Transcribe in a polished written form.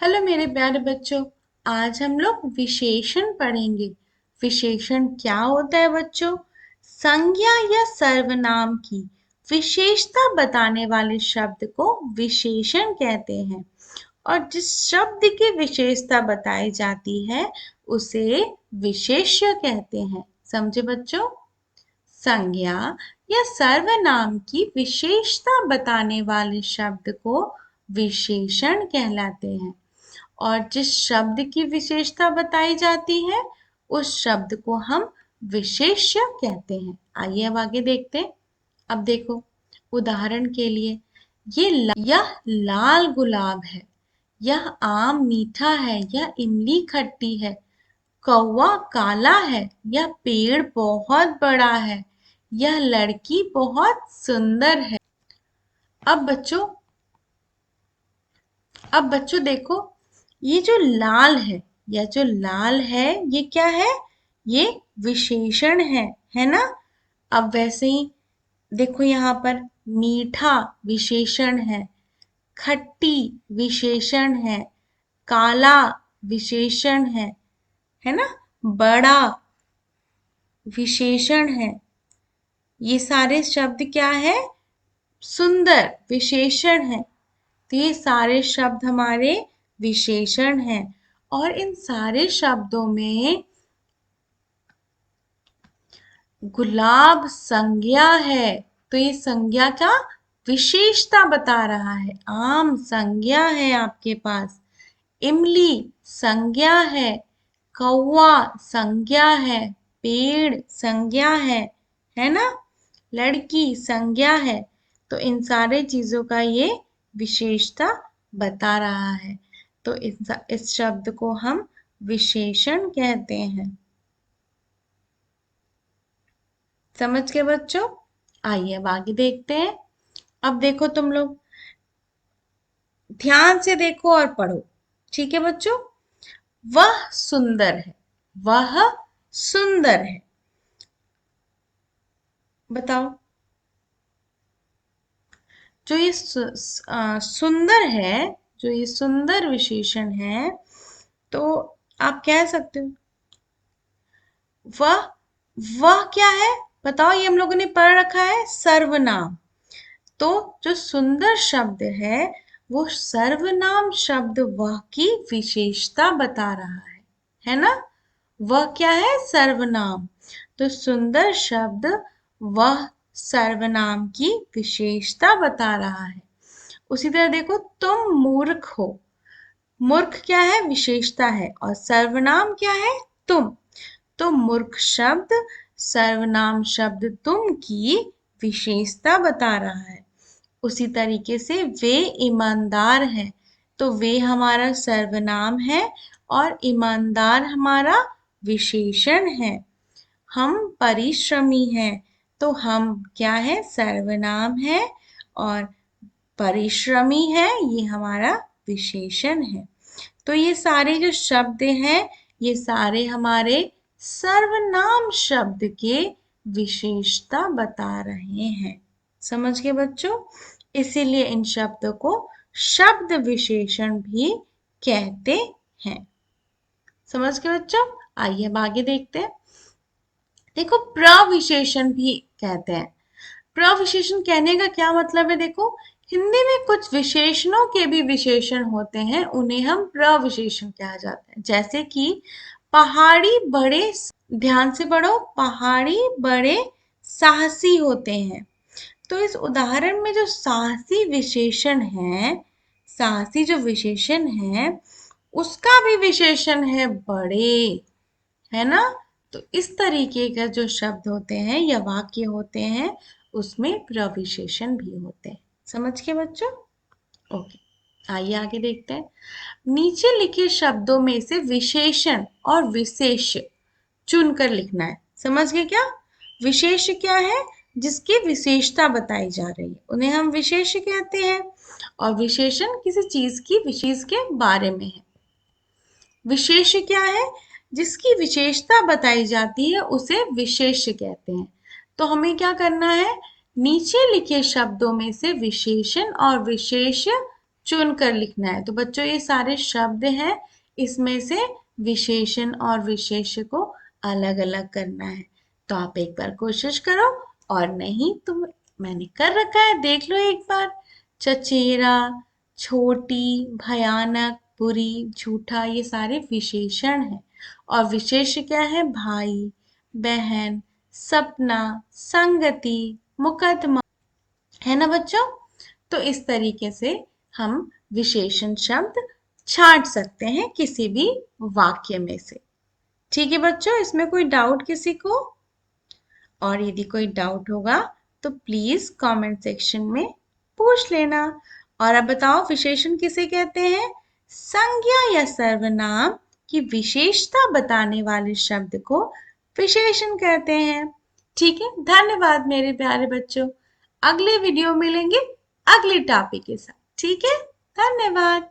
Hello मेरे प्यारे बच्चों। आज हम लोग विशेषण पढ़ेंगे। विशेषण क्या होता है बच्चों? संज्ञा या सर्वनाम की विशेषता बताने वाले शब्द को विशेषण कहते हैं। और जिस शब्द की विशेषता बताई जाती है उसे विशेष्य कहते हैं। समझे बच्चों? संज्ञा या सर्वनाम की विशेषता बताने वाले शब्द को विशेषण कहलाते हैं। और जिस शब्द की विशेषता बताई जाती है उस शब्द को हम विशेष्य कहते हैं। आइए अब आगे देखते हैं। अब देखो, उदाहरण के लिए यह लाल गुलाब है, यह आम मीठा है, यह इमली खट्टी है, कौवा काला है, यह पेड़ बहुत बड़ा है, यह लड़की बहुत सुंदर है। अब बच्चों अब बच्चों देखो, ये जो लाल है, ये क्या है? ये विशेषण है ना? अब वैसे ही देखो, यहाँ पर मीठा विशेषण है, खट्टी विशेषण है, काला विशेषण है ना? बड़ा विशेषण है। ये सारे शब्द क्या है? सुंदर विशेषण है। तो ये सारे शब्द हमारे विशेषण हैं। और इन सारे शब्दों में गुलाब संज्ञा है, तो ये संज्ञा का विशेषता बता रहा है। आम संज्ञा है आपके पास, इमली संज्ञा है, कौवा संज्ञा है, पेड़ संज्ञा है ना? लड़की संज्ञा है। तो इन सारे चीजों का ये विशेषता बता रहा है। तो इस शब्द को हम विशेषण कहते हैं। समझ गए बच्चों? आइए अब आगे देखते हैं। अब देखो, तुम लोग ध्यान से देखो और पढ़ो। ठीक है बच्चों? वह सुंदर है, वह सुंदर है। बताओ, जो ये सुंदर है, जो ये सुंदर विशेषण है, तो आप कह सकते हो वह वह क्या है? बताओ, ये हम लोगों ने पढ़ रखा है सर्वनाम। तो जो सुंदर शब्द वो सर्वनाम शब्द वह की विशेषता बता रहा है ना? वह क्या है? सर्वनाम। तो सुंदर शब्द वह सर्वनाम की विशेषता बता रहा है। उसी तरह देखो, तुम मूर्ख हो। मूर्ख क्या है? विशेषता है। और सर्वनाम क्या है? तुम। तो मूर्ख शब्द सर्वनाम शब्द तुम की विशेषता बता रहा है। उसी तरीके से वे ईमानदार हैं, तो वे हमारा सर्वनाम है और ईमानदार हमारा विशेषण है। हम परिश्रमी हैं, तो हम क्या है? सर्वनाम है। और परिश्रमी है, ये हमारा विशेषण है। तो ये सारे जो शब्द हैं, ये सारे हमारे सर्वनाम शब्द के विशेषता बता रहे हैं। समझ गए बच्चों? इसीलिए इन शब्दों को शब्द विशेषण भी कहते हैं। समझ गए बच्चों? आइए अब आगे देखते हैं। देखो, प्रविशेषण भी कहते हैं। प्रविशेषण कहने का क्या मतलब है? देखो, हिंदी में कुछ विशेषणों के भी विशेषण होते हैं, उन्हें हम प्रविशेषण कहा जाता है। जैसे कि पहाड़ी बड़े, ध्यान से पढ़ो, पहाड़ी बड़े साहसी होते हैं। तो इस उदाहरण में जो साहसी विशेषण है, साहसी जो विशेषण है, उसका भी विशेषण है बड़े, है ना? तो इस तरीके का जो शब्द होते हैं या वाक्य होते हैं, उसमें प्रविशेषण भी होते हैं। समझ के बच्चों? ओके, आइए आगे देखते हैं। नीचे लिखे शब्दों में से विशेषण और विशेष्य चुनकर लिखना है। समझ गए क्या? विशेष क्या है? जिसकी विशेषता बताई जा रही है, उन्हें हम विशेष कहते हैं। और विशेषण किसी चीज की विशेष के बारे में है। विशेष क्या है? जिसकी विशेषता बताई जाती है उसे विशेष कहते हैं। तो हमें क्या करना है? नीचे लिखे शब्दों में से विशेषण और विशेष्य चुन कर लिखना है। तो बच्चों ये सारे शब्द हैं, इसमें से विशेषण और विशेष्य को अलग अलग करना है। तो आप एक बार कोशिश करो, और नहीं तो मैंने कर रखा है, देख लो एक बार। चचेरा, छोटी, भयानक, बुरी, झूठा, ये सारे विशेषण हैं। और विशेष्य क्या है? भाई, बहन, सपना, संगति, मुकदमा, है ना बच्चों? तो इस तरीके से हम विशेषण शब्द छांट सकते हैं किसी भी वाक्य में से। ठीक है बच्चों, इसमें कोई डाउट किसी को? और यदि कोई डाउट होगा तो प्लीज कमेंट सेक्शन में पूछ लेना। और अब बताओ, विशेषण किसे कहते हैं? संज्ञा या सर्वनाम की विशेषता बताने वाले शब्द को विशेषण कहते हैं। ठीक है, धन्यवाद मेरे प्यारे बच्चों। अगले वीडियो मिलेंगे अगले टॉपिक के साथ। ठीक है, धन्यवाद।